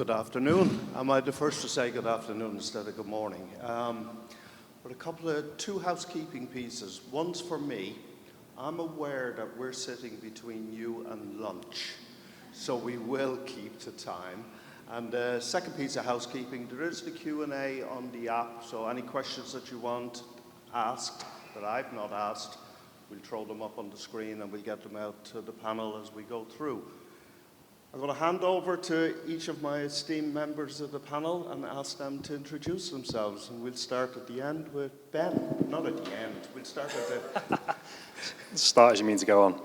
Good afternoon. Am I the first to say good afternoon instead of good morning? But two housekeeping pieces. One's for me. I'm aware that we're sitting between you and lunch, so we will keep to time. And the second piece of housekeeping, there is the Q&A on the app, so any questions that you want asked that I've not asked, we'll throw them up on the screen and we'll get them out to the panel as we go through. I'm going to hand over to each of my esteemed members of the panel and ask them to introduce themselves. And we'll start at the end with Ben. Not at the end, we'll start at the... Start as you mean to go on.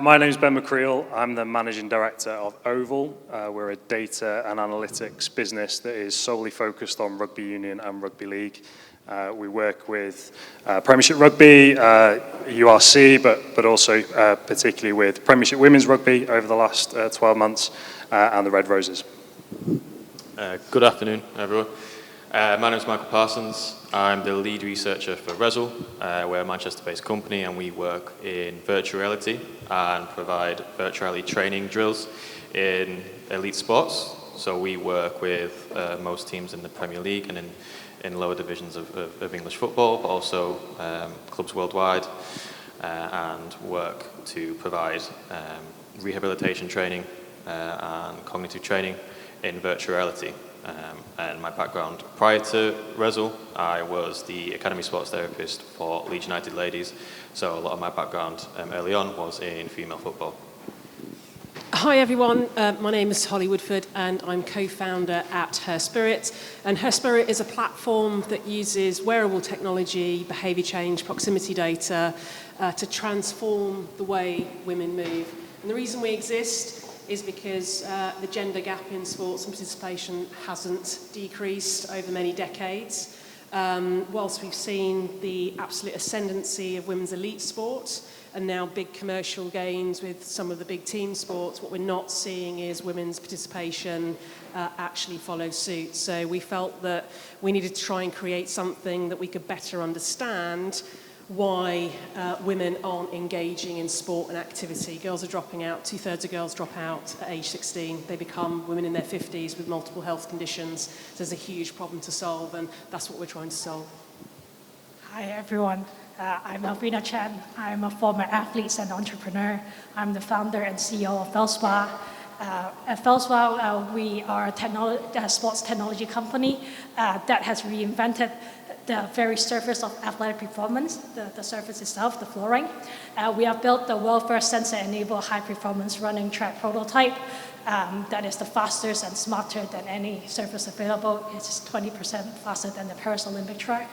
My name's Ben Mackriell. I'm the Managing Director of Oval. We're a data and analytics business that is solely focused on rugby union and rugby league. We work with Premiership Rugby, URC, but also particularly with Premiership Women's Rugby over the last 12 months, and the Red Roses. Good afternoon, everyone. My name is Michael Parsons. I'm the lead researcher for Rezzil. We're a Manchester-based company, and we work in virtual reality and provide virtual reality training drills in elite sports. So we work with most teams in the Premier League and in lower divisions of English football, but also clubs worldwide, and work to provide rehabilitation training and cognitive training in virtual reality. And my background prior to Rezzil, I was the academy sports therapist for Leeds United Ladies, so a lot of my background early on was in female football. Hi everyone, my name is Holly Woodford and I'm co-founder at Her Spirit. And Her Spirit is a platform that uses wearable technology, behaviour change, proximity data to transform the way women move. And the reason we exist is because the gender gap in sports and participation hasn't decreased over many decades. Whilst we've seen the absolute ascendancy of women's elite sports, and now big commercial gains with some of the big team sports, what we're not seeing is women's participation actually follow suit. So we felt that we needed to try and create something that we could better understand why women aren't engaging in sport and activity. Girls are dropping out. 2/3 of girls drop out at age 16. They become women in their 50s with multiple health conditions. So there's a huge problem to solve, and that's what we're trying to solve. Hi everyone. I'm Alvina Chen. I'm a former athlete and entrepreneur. I'm the founder and CEO of Feldspar. At Feldspar, we are a sports technology company that has reinvented the very surface of athletic performance, the surface itself, the flooring. We have built the world's first sensor-enabled high-performance running track prototype that is the fastest and smarter than any surface available. It's 20% faster than the Paris Olympic track.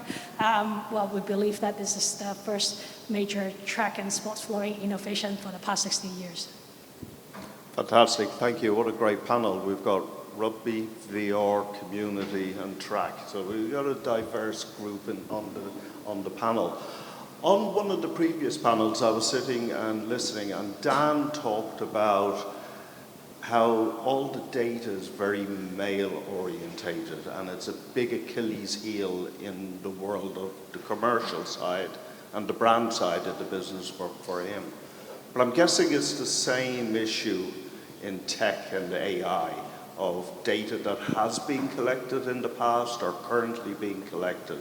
We believe that this is the first major track and sports flooring innovation for the past 60 years. Fantastic, thank you. What a great panel. We've got rugby, VR, community, and track. So we've got a diverse group on the panel. On one of the previous panels, I was sitting and listening, and Dan talked about how all the data is very male-orientated, and it's a big Achilles heel in the world of the commercial side and the brand side of the business for him. But I'm guessing it's the same issue in tech and AI, of data that has been collected in the past or currently being collected.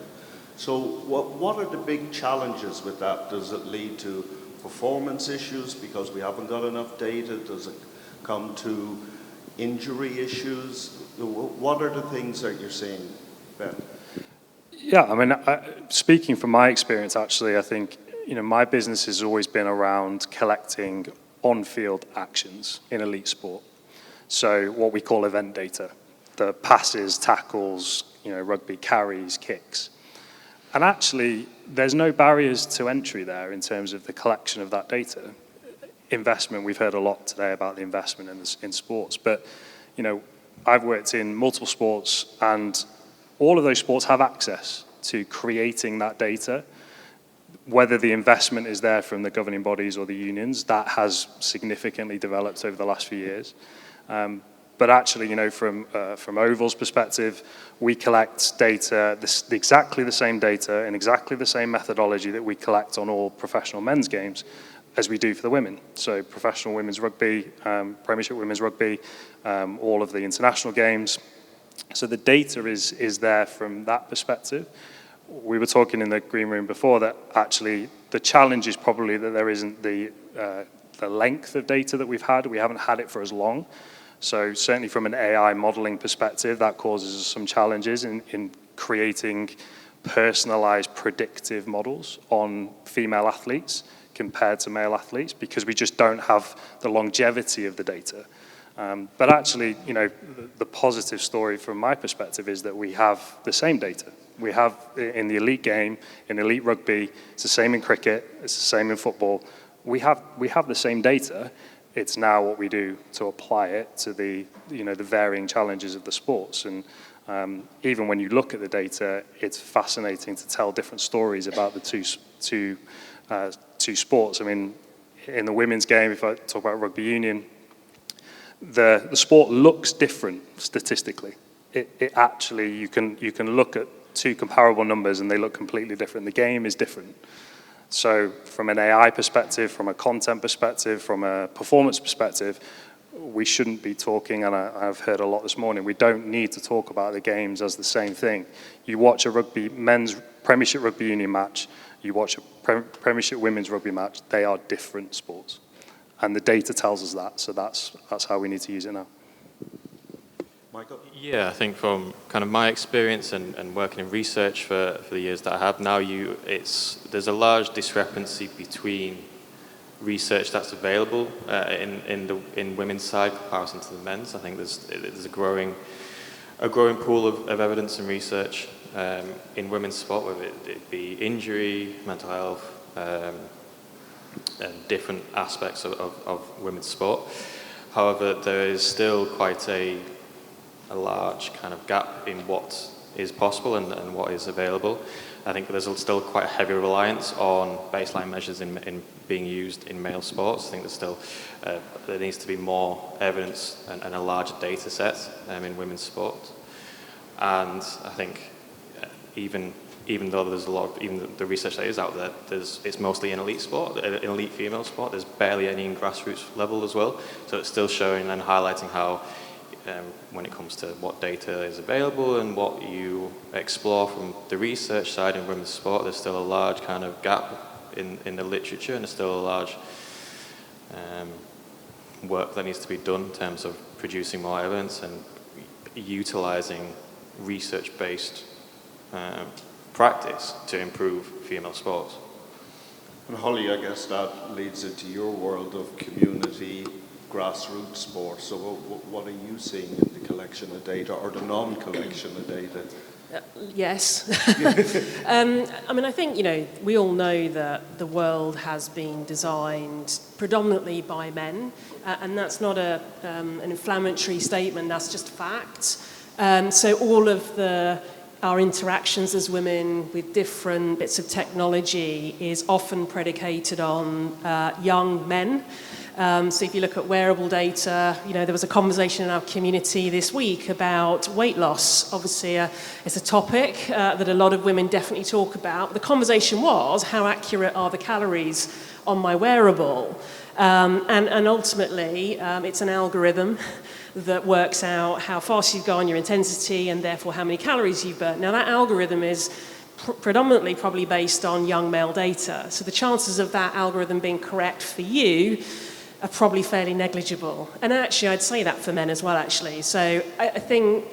So what are the big challenges with that? Does it lead to performance issues because we haven't got enough data? Does it come to injury issues? What are the things that you're seeing, Ben? Yeah, I mean, speaking from my experience, actually, I think my business has always been around collecting on-field actions in elite sport. So what we call event data, the passes, tackles, rugby carries, kicks. And actually, there's no barriers to entry there in terms of the collection of that data. Investment, we've heard a lot today about the investment in sports, but I've worked in multiple sports, and all of those sports have access to creating that data. Whether the investment is there from the governing bodies or the unions, that has significantly developed over the last few years. But actually, from Oval's perspective, we collect data, exactly the same data and exactly the same methodology that we collect on all professional men's games, as we do for the women. So professional women's rugby, Premiership women's rugby, all of the international games. So the data is there from that perspective. We were talking in the green room before that actually the challenge is probably that there isn't the length of data that we've had. We haven't had it for as long. So certainly from an AI modeling perspective, that causes us some challenges in creating personalized predictive models on female athletes compared to male athletes, because we just don't have the longevity of the data. But actually, the positive story from my perspective is that we have the same data. We have in the elite game, in elite rugby, it's the same in cricket, it's the same in football. We have the same data. It's now what we do to apply it to the varying challenges of the sports. And even when you look at the data, it's fascinating to tell different stories about the two sports. I mean, in the women's game, if I talk about rugby union, the sport looks different statistically. It actually, you can look at two comparable numbers and they look completely different. The game is different. So from an AI perspective, from a content perspective, from a performance perspective, we shouldn't be talking, and I've heard a lot this morning, we don't need to talk about the games as the same thing. You watch a men's Premiership rugby union match, you watch a Premiership women's rugby match, they are different sports. And the data tells us that, so that's how we need to use it now. Michael? Yeah, I think from kind of my experience and working in research for the years that I have now, there's a large discrepancy between research that's available in women's side in comparison to the men's. I think there's a growing pool of evidence and research in women's sport, whether it be injury, mental health, and different aspects of women's sport. However, there is still quite a large kind of gap in what is possible and what is available. I think there's still quite a heavy reliance on baseline measures in being used in male sports. I think there needs to be more evidence and a larger data set in women's sports. And I think even though there's a lot of, even the research that is out there, it's mostly in elite sport, in elite female sport. There's barely any in grassroots level as well. So it's still showing and highlighting how when it comes to what data is available and what you explore from the research side in women's sport, there's still a large kind of gap in the literature, and there's still a large work that needs to be done in terms of producing more evidence and utilizing research-based practice to improve female sports. And Holly, I guess that leads into your world of community grassroots sports. So what are you seeing in the collection of data or the non-collection of data? Yes. I mean, I think, we all know that the world has been designed predominantly by men, and that's not an inflammatory statement, that's just fact. So all of our interactions as women with different bits of technology is often predicated on young men. So if you look at wearable data, there was a conversation in our community this week about weight loss. Obviously, it's a topic that a lot of women definitely talk about. The conversation was, how accurate are the calories on my wearable? And ultimately, it's an algorithm that works out how fast you go on your intensity and therefore how many calories you burn. Now, that algorithm is predominantly probably based on young male data. So the chances of that algorithm being correct for you are probably fairly negligible. And actually, I'd say that for men as well, actually. So I think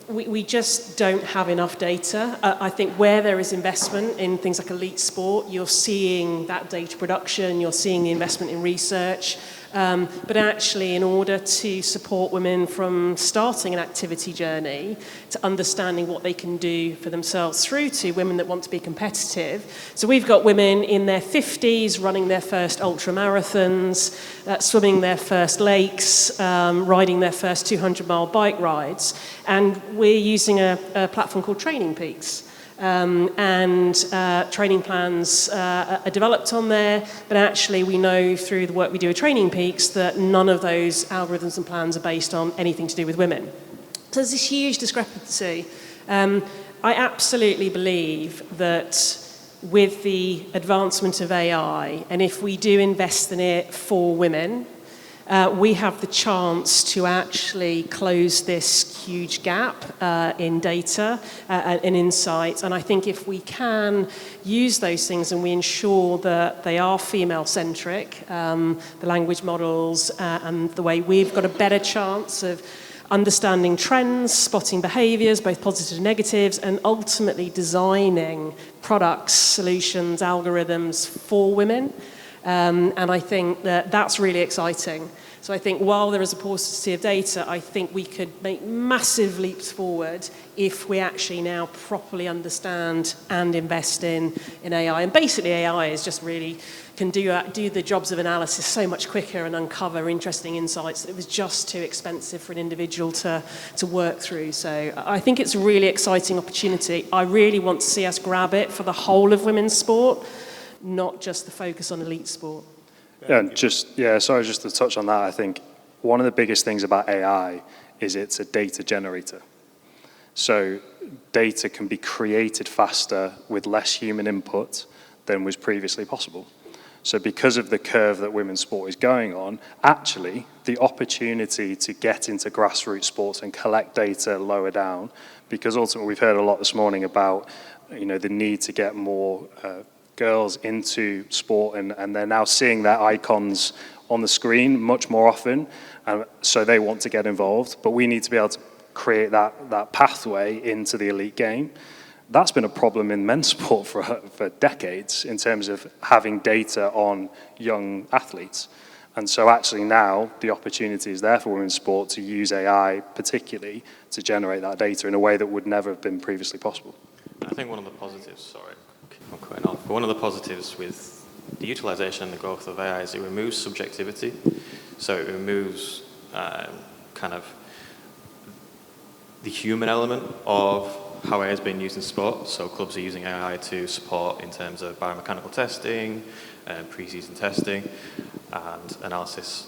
we just don't have enough data. I think where there is investment in things like elite sport, you're seeing that data production, you're seeing the investment in research. But actually, in order to support women from starting an activity journey to understanding what they can do for themselves through to women that want to be competitive. So we've got women in their 50s running their first ultra marathons, swimming their first lakes, riding their first 200-mile bike rides. And we're using a platform called Training Peaks. Training plans are developed on there, but actually we know through the work we do with Training Peaks that none of those algorithms and plans are based on anything to do with women. So there's this huge discrepancy. I absolutely believe that with the advancement of AI, and if we do invest in it for women, we have the chance to actually close this huge gap in data and insight. And I think if we can use those things and we ensure that they are female-centric, the language models and the way we've got a better chance of understanding trends, spotting behaviors, both positive and negatives, and ultimately designing products, solutions, algorithms for women. And I think that that's really exciting. So I think while there is a paucity of data, I think we could make massive leaps forward if we actually now properly understand and invest in AI. And basically AI is just really can do the jobs of analysis so much quicker and uncover interesting insights that it was just too expensive for an individual to work through. So I think it's a really exciting opportunity. I really want to see us grab it for the whole of women's sport, not just the focus on elite sport. Yeah, sorry, just to touch on that, I think one of the biggest things about AI is it's a data generator. So data can be created faster with less human input than was previously possible. So because of the curve that women's sport is going on, actually the opportunity to get into grassroots sports and collect data lower down, because ultimately we've heard a lot this morning about the need to get more girls into sport, and they're now seeing their icons on the screen much more often, so they want to get involved, but we need to be able to create that pathway into the elite game. That's been a problem in men's sport for decades in terms of having data on young athletes. And so actually now the opportunity is there for women's sport to use AI particularly to generate that data in a way that would never have been previously possible. I think one of the positives, sorry, I'm cutting off, but one of the positives with the utilization and the growth of AI is it removes subjectivity. So it removes kind of the human element of how AI has been used in sport. So clubs are using AI to support in terms of biomechanical testing, pre-season testing, and analysis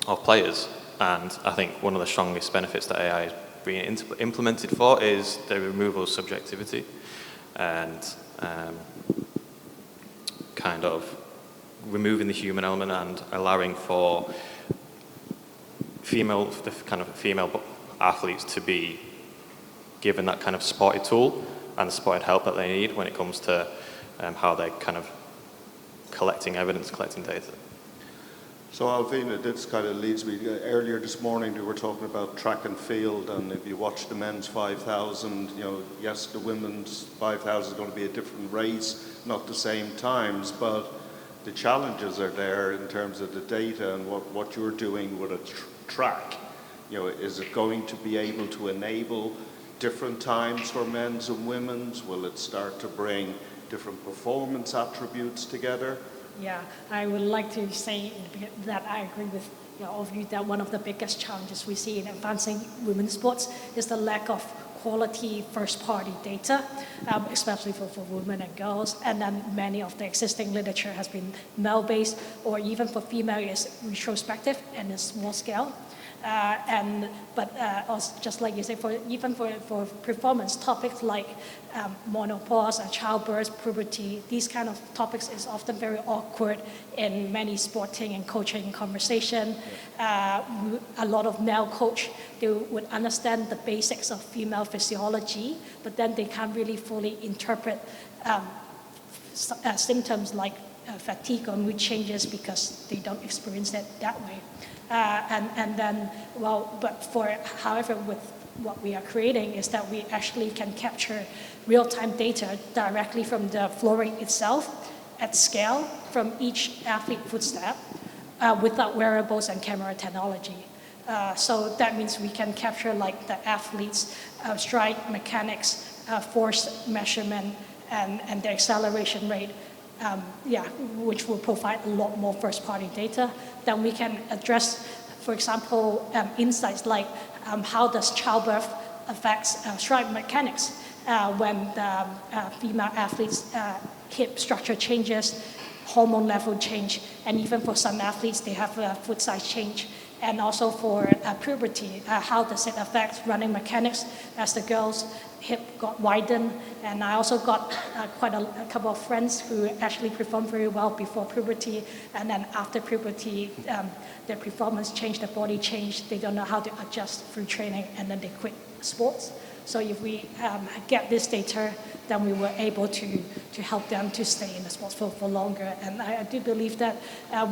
of players. And I think one of the strongest benefits that AI is being implemented for is the removal of subjectivity and kind of removing the human element and allowing for female athletes to be given that kind of supported tool and the supported help that they need when it comes to how they're kind of collecting evidence, collecting data. So Alvina, this kind of leads me, earlier this morning we were talking about track and field, and if you watch the men's 5,000, yes, the women's 5,000 is going to be a different race, not the same times, but the challenges are there in terms of the data and what you're doing with a track. Is it going to be able to enable different times for men's and women's? Will it start to bring different performance attributes together? Yeah, I would like to say that I agree with all of you that one of the biggest challenges we see in advancing women's sports is the lack of quality first-party data, especially for women and girls. And then many of the existing literature has been male-based, or even for female is retrospective and a small scale. But also, just like you say, for performance topics like menopause, childbirth, puberty, these kind of topics is often very awkward in many sporting and coaching conversation. A lot of male coach, they would understand the basics of female physiology, but then they can't really fully interpret symptoms like fatigue or mood changes because they don't experience it that way. However, with what we are creating is that we actually can capture real-time data directly from the flooring itself at scale from each athlete footstep without wearables and camera technology. So that means we can capture like the athletes' stride mechanics, force measurement, and the acceleration rate. Which will provide a lot more first-party data. Then we can address, for example, insights like how does childbirth affects stride mechanics when the female athletes' hip structure changes, hormone level change, and even for some athletes they have a foot size change. And also for puberty, how does it affect running mechanics as the girls hip got widened, and I also got quite a couple of friends who actually performed very well before puberty, and then after puberty, their performance changed, their body changed, they don't know how to adjust through training, and then they quit sports. So if we get this data, then we were able to help them to stay in the sports field for longer. And I do believe that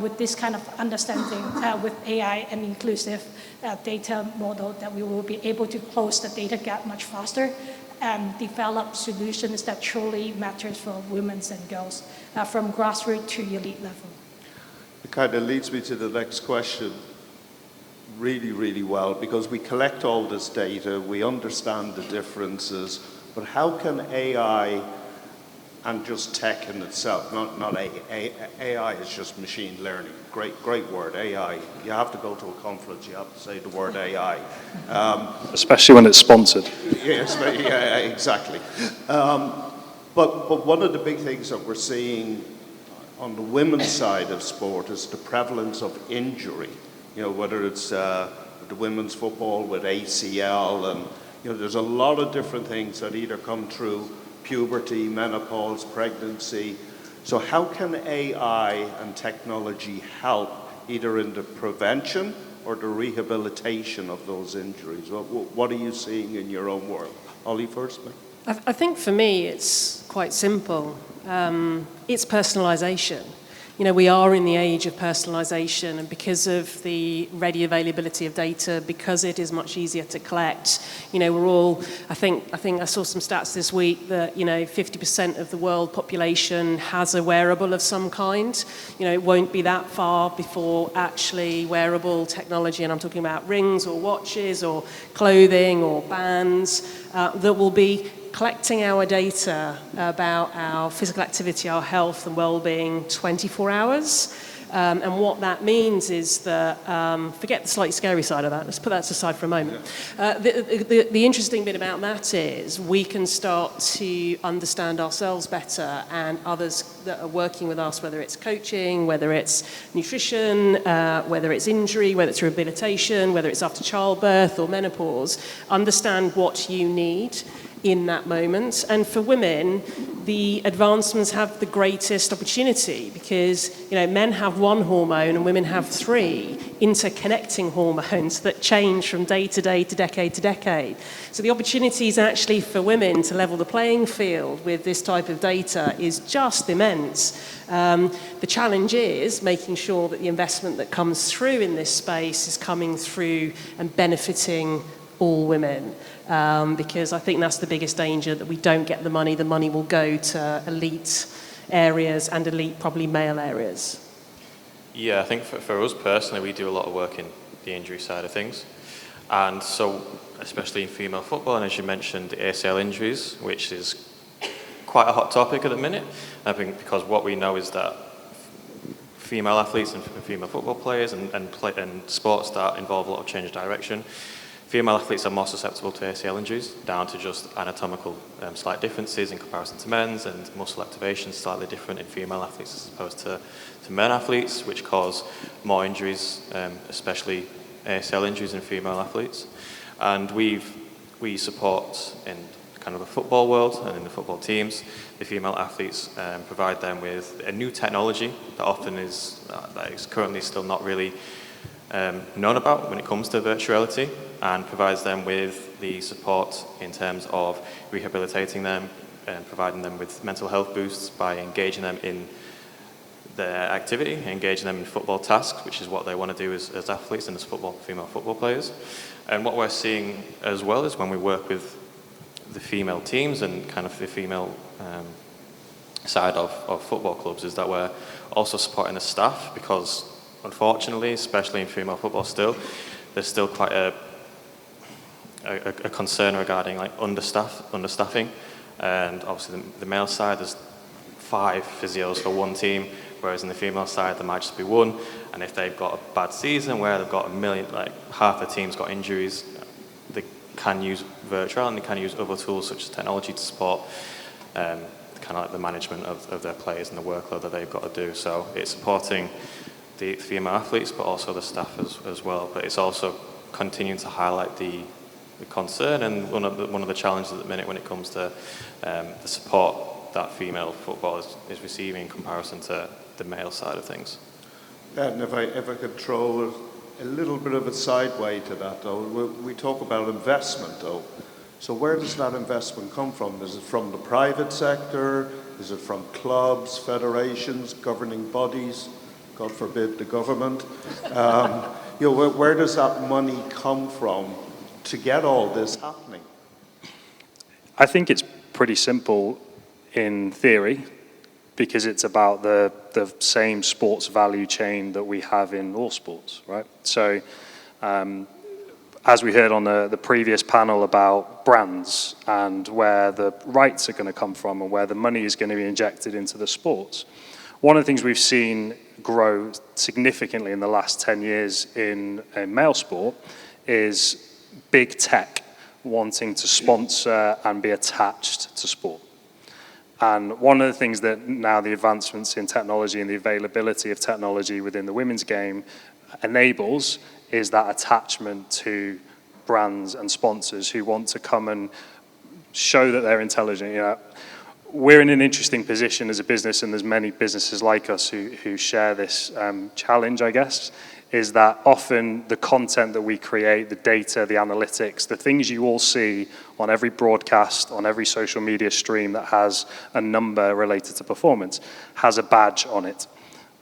with this kind of understanding, with AI and inclusive data model, that we will be able to close the data gap much faster and develop solutions that truly matters for women and girls, from grassroots to elite level. It kind of leads me to the next question really, really well, because we collect all this data, we understand the differences, but how can AI and just tech in itself, not AI is just machine learning, great word, AI. You have to go to a conference, you have to say the word AI. Especially when it's sponsored. Yes, yeah, exactly. But one of the big things that we're seeing on the women's side of sport is the prevalence of injury. You know, whether it's the women's football with ACL, and you know, there's a lot of different things that either come through puberty, menopause, pregnancy. So how can AI and technology help either in the prevention or the rehabilitation of those injuries? What are you seeing in your own world? Ollie first, mate. I think for me it's quite simple. It's personalisation. You know, we are in the age of personalisation, and because of the ready availability of data, because it is much easier to collect, you know, we're all, I think I saw some stats this week that, you know, 50% of the world population has a wearable of some kind. You know, it won't be that far before actually wearable technology, and I'm talking about rings or watches or clothing or bands, that will be collecting our data about our physical activity, our health and well-being 24 hours. And what that means is that, forget the slightly scary side of that, let's put that aside for a moment. The interesting bit about that is we can start to understand ourselves better and others that are working with us, whether it's coaching, whether it's nutrition, whether it's injury, whether it's rehabilitation, whether it's after childbirth or menopause, understand what you need in that moment. And for women, the advancements have the greatest opportunity because, you know, men have one hormone and women have three interconnecting hormones that change from day to day to decade. So the opportunities actually for women to level the playing field with this type of data is just immense. The challenge is making sure that the investment that comes through in this space is coming through and benefiting all women. Because I think that's the biggest danger, that we don't get the money will go to elite areas and elite, probably male areas. Yeah, I think for us personally, we do a lot of work in the injury side of things. And so, especially in female football, and as you mentioned, the ACL injuries, which is quite a hot topic at the minute. I think because what we know is that female athletes and female football players and sports that involve a lot of change of direction, female athletes are more susceptible to ACL injuries, down to just anatomical slight differences in comparison to men's, and muscle activation is slightly different in female athletes as opposed to men athletes, which cause more injuries, especially ACL injuries in female athletes. And we support in kind of the football world and in the football teams, the female athletes, provide them with a new technology that often is currently still not really known about when it comes to virtuality, and provides them with the support in terms of rehabilitating them and providing them with mental health boosts by engaging them in their activity, engaging them in football tasks, which is what they want to do as athletes and as female football players. And what we're seeing as well is when we work with the female teams and kind of the female side of football clubs, is that we're also supporting the staff, because unfortunately, especially in female football still, there's still quite a concern regarding like understaffing. And obviously the male side, there's 5 physios for one team, whereas in the female side there might just be one. And if they've got a bad season where they've got half the team's got injuries, they can use virtual and they can use other tools such as technology to support kind of like the management of their players and the workload that they've got to do. So it's supporting the female athletes, but also the staff as well. But it's also continuing to highlight the concern and one of the challenges at the minute when it comes to the support that female football is receiving in comparison to the male side of things. Yeah, and if I could throw a little bit of a sideway to that, though, we talk about investment, though. So where does that investment come from? Is it from the private sector? Is it from clubs, federations, governing bodies? God forbid the government. Where does that money come from to get all this happening? I think it's pretty simple in theory, because it's about the same sports value chain that we have in all sports, right? So as we heard on the previous panel about brands and where the rights are going to come from and where the money is going to be injected into the sports, one of the things we've seen grow significantly in the last 10 years in male sport is big tech wanting to sponsor and be attached to sport. And one of the things that now the advancements in technology and the availability of technology within the women's game enables is that attachment to brands and sponsors who want to come and show that they're intelligent. You know, we're in an interesting position as a business, and there's many businesses like us who share this challenge, I guess, is that often the content that we create, the data, the analytics, the things you all see on every broadcast, on every social media stream that has a number related to performance, has a badge on it.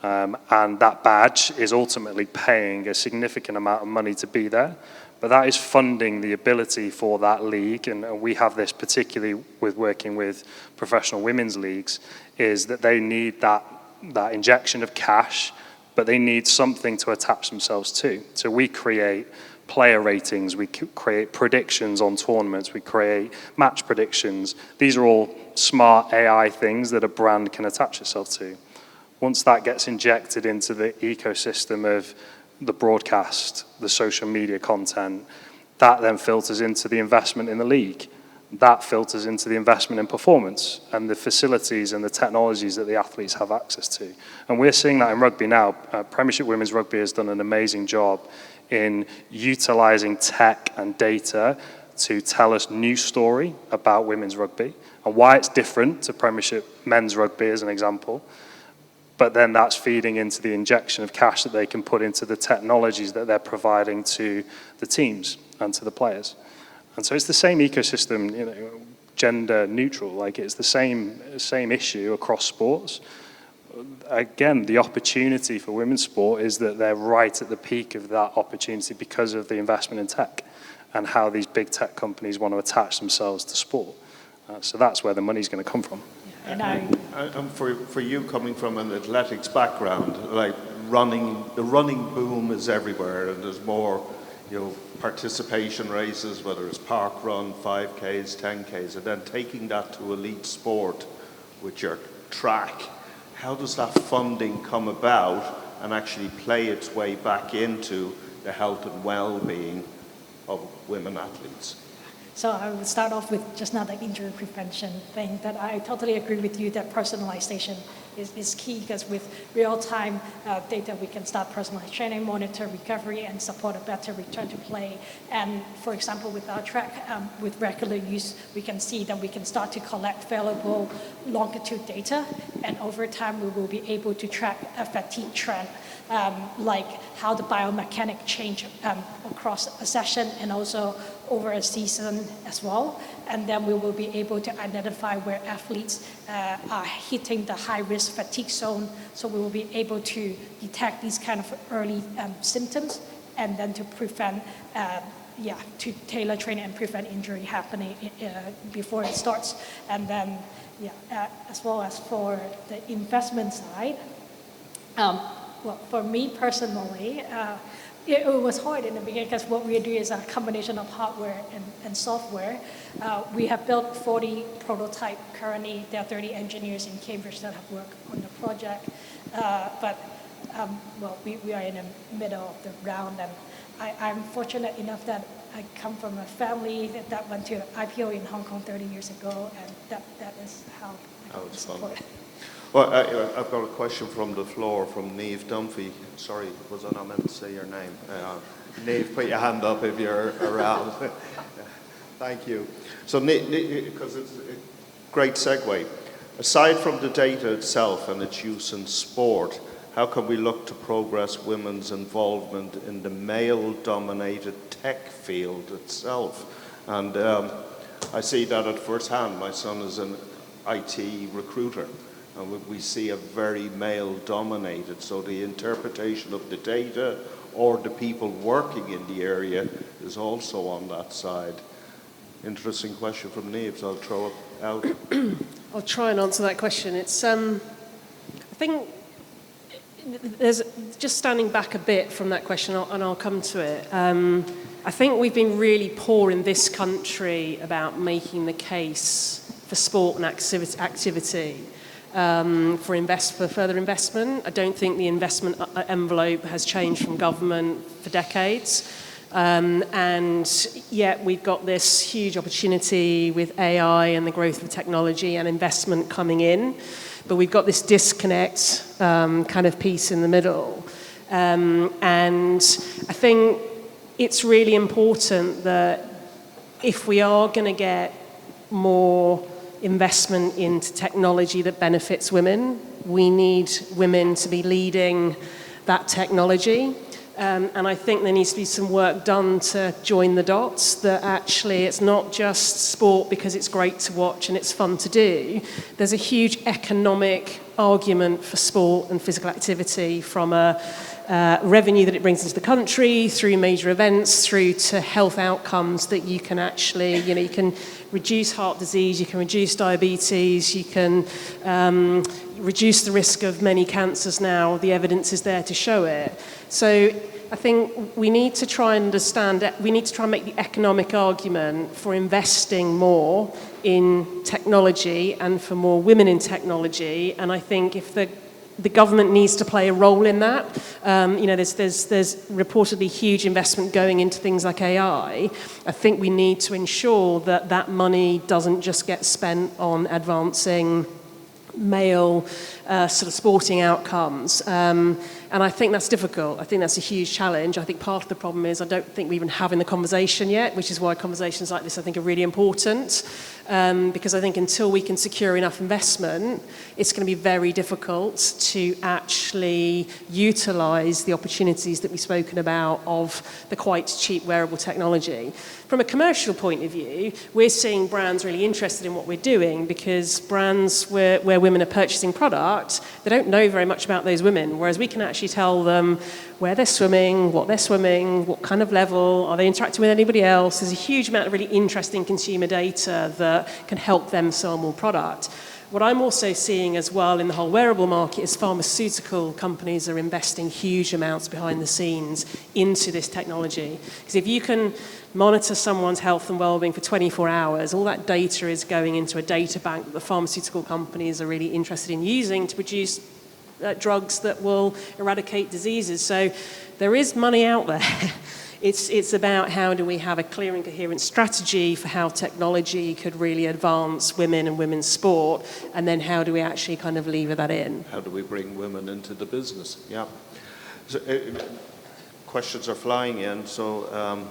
And that badge is ultimately paying a significant amount of money to be there. But that is funding the ability for that league, and we have this particularly with working with professional women's leagues, is that they need that injection of cash, but they need something to attach themselves to. So we create player ratings, we create predictions on tournaments, we create match predictions. These are all smart AI things that a brand can attach itself to. Once that gets injected into the ecosystem of the broadcast, the social media content, that then filters into the investment in the league. That filters into the investment in performance and the facilities and the technologies that the athletes have access to. And we're seeing that in rugby now. Premiership Women's Rugby has done an amazing job in utilizing tech and data to tell us new story about women's rugby and why it's different to Premiership Men's Rugby as an example. But then that's feeding into the injection of cash that they can put into the technologies that they're providing to the teams and to the players. And so it's the same ecosystem, you know, gender neutral, like it's the same issue across sports. Again, the opportunity for women's sport is that they're right at the peak of that opportunity because of the investment in tech and how these big tech companies want to attach themselves to sport. So that's where the money's going to come from. And for you coming from an athletics background, like the running boom is everywhere, and there's more, participation races, whether it's park run, 5Ks, 10Ks, and then taking that to elite sport with your track. How does that funding come about and actually play its way back into the health and well-being of women athletes? So I would start off with just now the injury prevention thing, that I totally agree with you that personalization is key, because with real-time data we can start personalized training, monitor recovery, and support a better return to play. And for example, with our track, with regular use, we can see that we can start to collect valuable longitude data, and over time we will be able to track a fatigue trend, like how the biomechanic change across a session and also over a season as well. And then we will be able to identify where athletes are hitting the high-risk fatigue zone. So we will be able to detect these kind of early symptoms, and then to prevent, to tailor training and prevent injury happening before it starts. And then, as well as for the investment side, well, for me personally, it was hard in the beginning, because what we do is a combination of hardware and software. We have built 40 prototype currently. There are 30 engineers in Cambridge that have worked on the project. We are in the middle of the round, and I'm fortunate enough that I come from a family that went to IPO in Hong Kong 30 years ago, and that is how I got support. Well, I've got a question from the floor from Niamh Dunphy. Sorry, was I not meant to say your name? Niamh, put your hand up if you're around. Thank you. So, because it's a great segue. Aside from the data itself and its use in sport, how can we look to progress women's involvement in the male-dominated tech field itself? And I see that at first hand. My son is an IT recruiter, and we see a very male-dominated. So the interpretation of the data or the people working in the area is also on that side. Interesting question from Niamh, so I'll throw it out. I'll try and answer that question. It's, I think, there's just standing back a bit from that question, and I'll come to it. I think we've been really poor in this country about making the case for sport and activity for further investment. I don't think the investment envelope has changed from government for decades. And yet we've got this huge opportunity with AI and the growth of technology and investment coming in. But we've got this disconnect kind of piece in the middle. And I think it's really important that if we are going to get more investment into technology that benefits women, we need women to be leading that technology. And I think there needs to be some work done to join the dots, that actually it's not just sport because it's great to watch and it's fun to do. There's a huge economic argument for sport and physical activity, from a revenue that it brings into the country, through major events, through to health outcomes that you can actually, you can reduce heart disease, you can reduce diabetes, you can reduce the risk of many cancers now. The evidence is there to show it. So I think we need to try and understand, we need to try and make the economic argument for investing more in technology and for more women in technology. And I think if the government needs to play a role in that. There's reportedly huge investment going into things like AI. I think we need to ensure that that money doesn't just get spent on advancing male sort of sporting outcomes. And I think that's difficult. I think that's a huge challenge. I think part of the problem is I don't think we're even having the conversation yet, which is why conversations like this I think are really important. Because I think until we can secure enough investment, it's going to be very difficult to actually utilise the opportunities that we've spoken about of the quite cheap wearable technology. From a commercial point of view, we're seeing brands really interested in what we're doing, because brands where women are purchasing product, they don't know very much about those women, whereas we can actually tell them where they're swimming, what kind of level, are they interacting with anybody else. There's a huge amount of really interesting consumer data that can help them sell more product. What I'm also seeing as well in the whole wearable market is pharmaceutical companies are investing huge amounts behind the scenes into this technology. Because if you can monitor someone's health and well-being for 24 hours, all that data is going into a data bank that the pharmaceutical companies are really interested in using to produce drugs that will eradicate diseases. So there is money out there. It's about how do we have a clear and coherent strategy for how technology could really advance women and women's sport, and then how do we actually kind of lever that in? How do we bring women into the business? Yeah. So, questions are flying in. So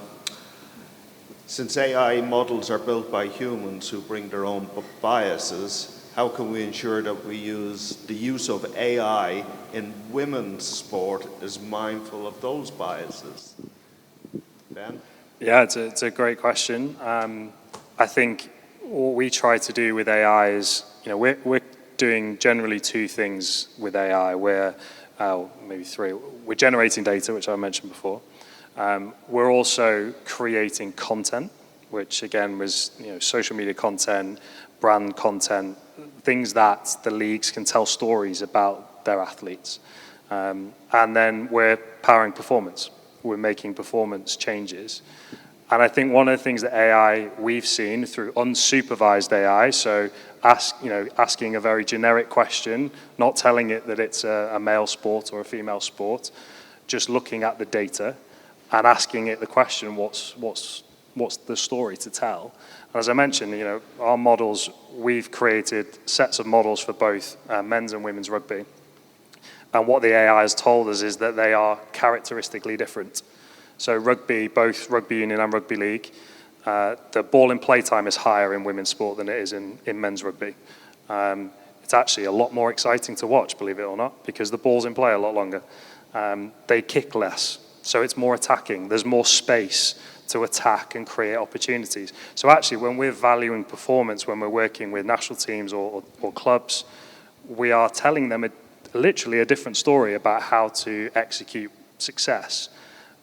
since AI models are built by humans who bring their own biases, how can we ensure that the use of AI in women's sport is mindful of those biases? Ben? Yeah, it's a great question. I think what we try to do with AI is, we're doing generally two things with AI. Maybe three. We're generating data, which I mentioned before. We're also creating content, which again was social media content, brand content, things that the leagues can tell stories about their athletes. And then we're powering performance. We're making performance changes. And I think one of the things that AI we've seen through unsupervised AI, so asking a very generic question, not telling it that it's a male sport or a female sport, just looking at the data and asking it the question, what's what's the story to tell. And as I mentioned, you know, our models, we've created sets of models for both men's and women's rugby. And what the AI has told us is that they are characteristically different. So rugby, both rugby union and rugby league, the ball in play time is higher in women's sport than it is in men's rugby. It's actually a lot more exciting to watch, believe it or not, because the ball's in play a lot longer. They kick less, so it's more attacking. There's more space to attack and create opportunities. So actually, when we're valuing performance, when we're working with national teams or clubs, we are telling them literally a different story about how to execute success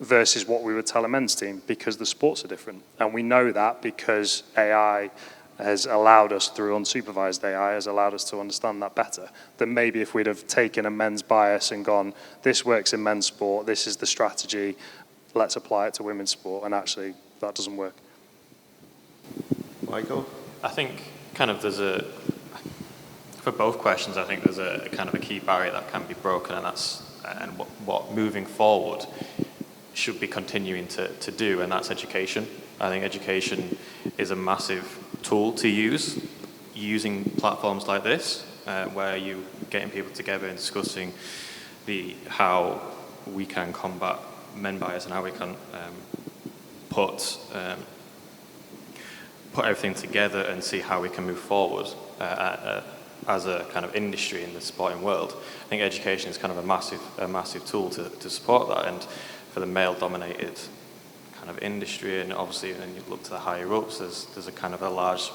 versus what we would tell a men's team, because the sports are different. And we know that because AI has allowed us, through unsupervised AI, has allowed us to understand that better than maybe if we'd have taken a men's bias and gone, this works in men's sport, this is the strategy, let's apply it to women's sport, and actually that doesn't work. Michael? I think kind of for both questions, I think there's a kind of a key barrier that can be broken, and what moving forward should be continuing to do, and that's education. I think education is a massive tool to use, using platforms like this, where you're getting people together and discussing how we can combat men bias and how we can put everything together and see how we can move forward as a kind of industry in the sporting world. I think education is kind of a massive tool to support that, and for the male-dominated kind of industry, and obviously when you look to the higher ups, there's a kind of a large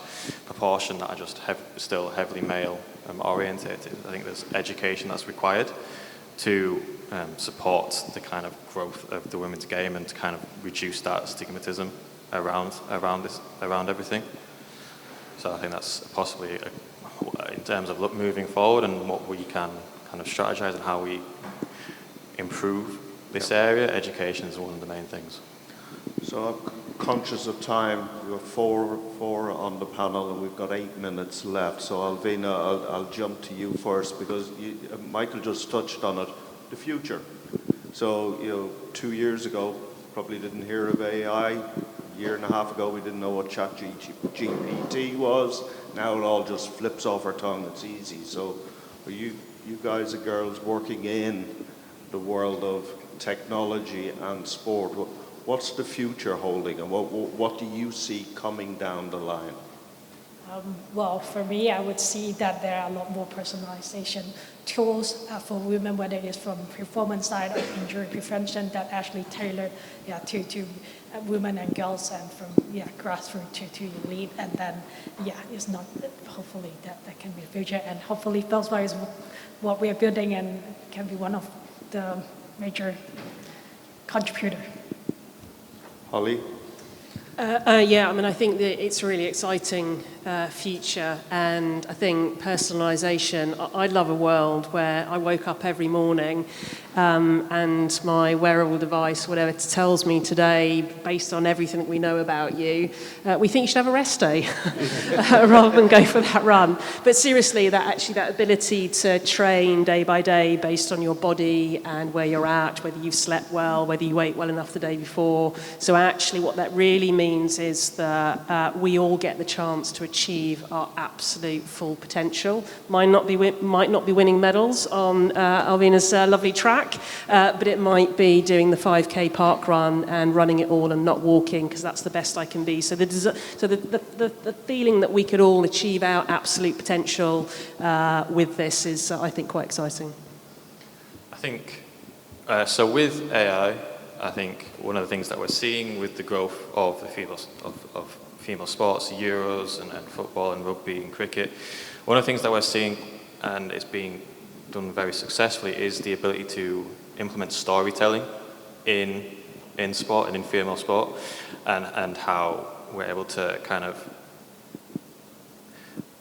proportion that are just still heavily male orientated. I think there's education that's required to support the kind of growth of the women's game and to kind of reduce that stigmatism around everything. So I think that's possibly in terms of moving forward and what we can kind of strategize and how we improve this area. Education is one of the main things. So I'm conscious of time. We've got four on the panel, and we've got 8 minutes left. So Alvina, I'll jump to you first, because Michael just touched on it, the future. So, 2 years ago, probably didn't hear of AI. A year and a half ago, we didn't know what ChatGPT was. Now it all just flips off our tongue. It's easy. So are you guys and girls working in the world of technology and sport? What's the future holding, and what do you see coming down the line? Well, for me, I would see that there are a lot more personalization tools for women, whether it is from performance side or injury prevention, that actually tailored to women and girls, and from grassroots to elite. And then it's not, hopefully that can be the future, and hopefully Feldspar is what we are building and can be one of the major contributor. Holly? I think that it's a really exciting future, and I think personalisation, I'd love a world where I woke up every morning and my wearable device, whatever, tells me today, based on everything that we know about you, we think you should have a rest day rather than go for that run. But seriously, that ability to train day by day based on your body and where you're at, whether you've slept well, whether you ate well enough the day before. So actually what that really means is that we all get the chance to achieve our absolute full potential. Might not be winning medals on Alvina's lovely track, but it might be doing the 5K park run and running it all and not walking, because that's the best I can be. So the feeling that we could all achieve our absolute potential with this is, I think, quite exciting. I think, so with AI, I think one of the things that we're seeing with the growth of the female sports, Euros and football and rugby and cricket, one of the things that we're seeing, and it's being done very successfully, is the ability to implement storytelling in sport and in female sport, and how we're able to kind of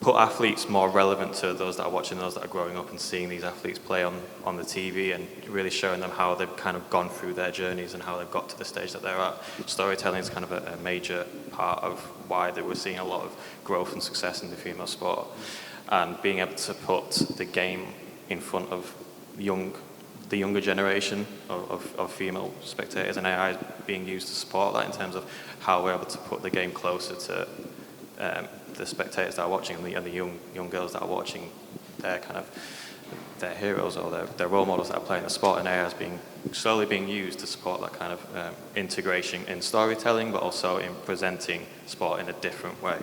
put athletes more relevant to those that are watching, those that are growing up and seeing these athletes play on the TV, and really showing them how they've kind of gone through their journeys and how they've got to the stage that they're at. Storytelling is kind of a major part of why we're seeing a lot of growth and success in the female sport, and being able to put the game in front of young the younger generation of female spectators, and AI is being used to support that in terms of how we're able to put the game closer to the spectators that are watching, and the young girls that are watching their heroes or their role models that are playing the sport. And AI is slowly being used to support that kind of integration in storytelling, but also in presenting sport in a different way.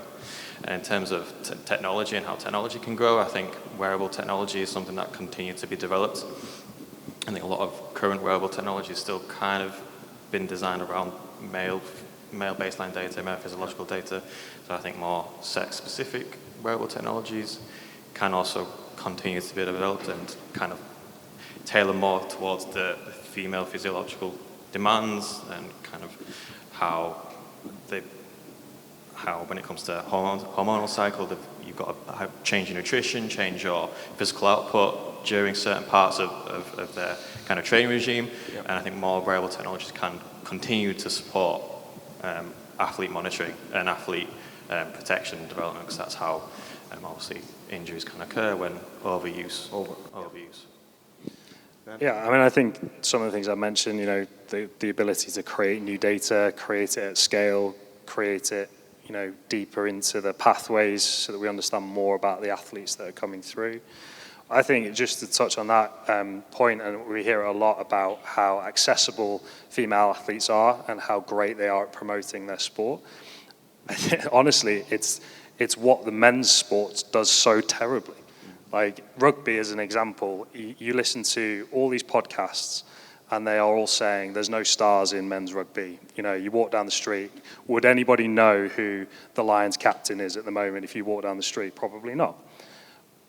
And in terms of technology and how technology can grow, I think wearable technology is something that continues to be developed. I think a lot of current wearable technology is still kind of been designed around male baseline data, male physiological data. So I think more sex-specific wearable technologies can also continue to be developed and kind of tailor more towards the female physiological demands and kind of how when it comes to hormonal cycle, you've got to change your nutrition, change your physical output during certain parts of their kind of training regime. Yep. And I think more wearable technologies can continue to support athlete monitoring and athlete protection and development, because that's how obviously injuries can occur when overuse. Yeah, I mean, I think some of the things I mentioned, the ability to create new data, create it at scale, create it, deeper into the pathways so that we understand more about the athletes that are coming through. I think just to touch on that point, and we hear a lot about how accessible female athletes are and how great they are at promoting their sport. I think, honestly, it's what the men's sport does so terribly. Like rugby, as an example, you listen to all these podcasts, and they are all saying there's no stars in men's rugby. You walk down the street, would anybody know who the Lions captain is at the moment if you walk down the street? Probably not.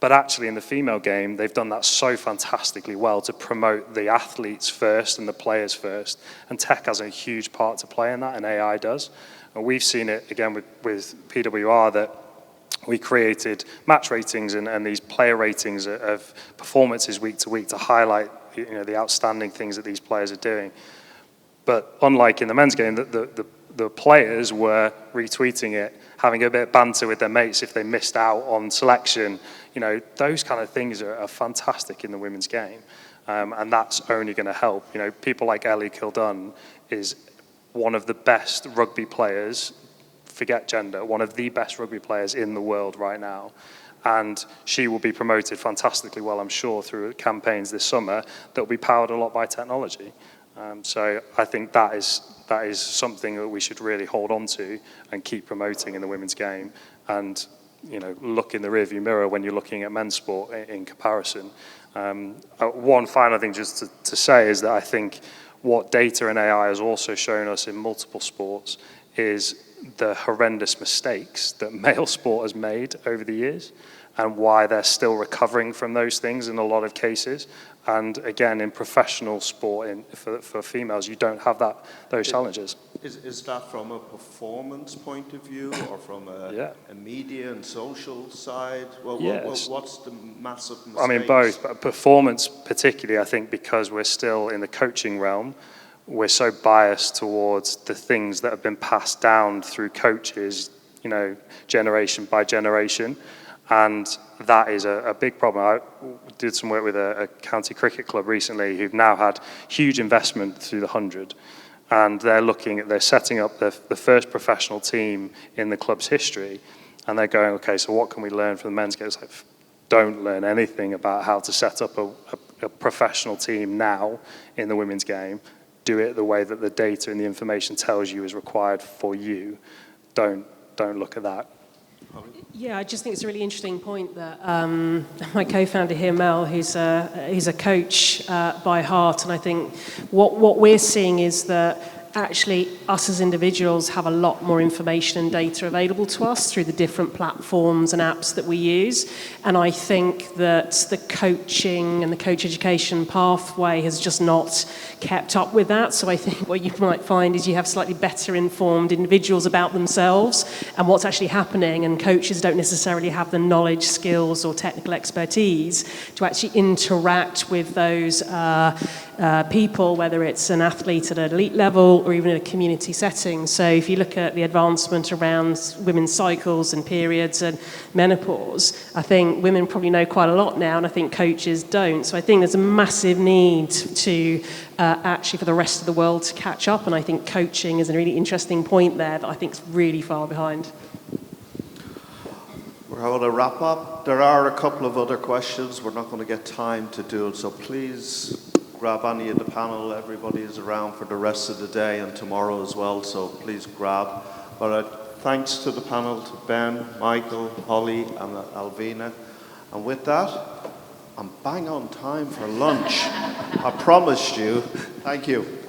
But actually in the female game, they've done that so fantastically well to promote the athletes first and the players first. And tech has a huge part to play in that, and AI does. And we've seen it, again, with PWR, that we created match ratings and these player ratings of performances week to week to highlight the outstanding things that these players are doing. But unlike in the men's game, the players were retweeting it, having a bit of banter with their mates if they missed out on selection. Those kind of things are fantastic in the women's game. And that's only going to help. People like Ellie Kildunn is one of the best rugby players, forget gender, one of the best rugby players in the world right now. And she will be promoted fantastically well, I'm sure, through campaigns this summer that will be powered a lot by technology. So I think that is something that we should really hold on to and keep promoting in the women's game. And look in the rearview mirror when you're looking at men's sport in comparison. One final thing just to say is that I think what data and AI has also shown us in multiple sports is the horrendous mistakes that male sport has made over the years and why they're still recovering from those things in a lot of cases. And again, in professional sport, for females, you don't have those challenges. Is that from a performance point of view or from a media and social side? Yes. What's the massive mistakes? I mean, both. But performance particularly, I think, because we're still in the coaching realm, we're so biased towards the things that have been passed down through coaches, generation by generation. And that is a big problem. I did some work with a county cricket club recently who've now had huge investment through the 100. And they're setting up the first professional team in the club's history. And they're going, okay, so what can we learn from the men's game? It's like, don't learn anything about how to set up a professional team now in the women's game. Do it the way that the data and the information tells you is required for you. Don't look at that. Yeah, I just think it's a really interesting point that my co-founder here, Mel, he's a coach by heart, and I think what we're seeing is that actually us as individuals have a lot more information and data available to us through the different platforms and apps that we use. And I think that the coaching and the coach education pathway has just not kept up with that. So I think what you might find is you have slightly better informed individuals about themselves and what's actually happening, and coaches don't necessarily have the knowledge, skills or technical expertise to actually interact with those people, whether it's an athlete at an elite level or even in a community setting. So if you look at the advancement around women's cycles and periods and menopause, I think women probably know quite a lot now, and I think coaches don't. So I think there's a massive need to actually for the rest of the world to catch up, and I think coaching is a really interesting point there that I think is really far behind. We're going to wrap up. There are a couple of other questions. We're not going to get time to do it, so please grab any of the panel. Everybody is around for the rest of the day and tomorrow as well, so please grab. But thanks to the panel, to Ben, Michael, Holly, and Alvina. And with that, I'm bang on time for lunch. I promised you. Thank you.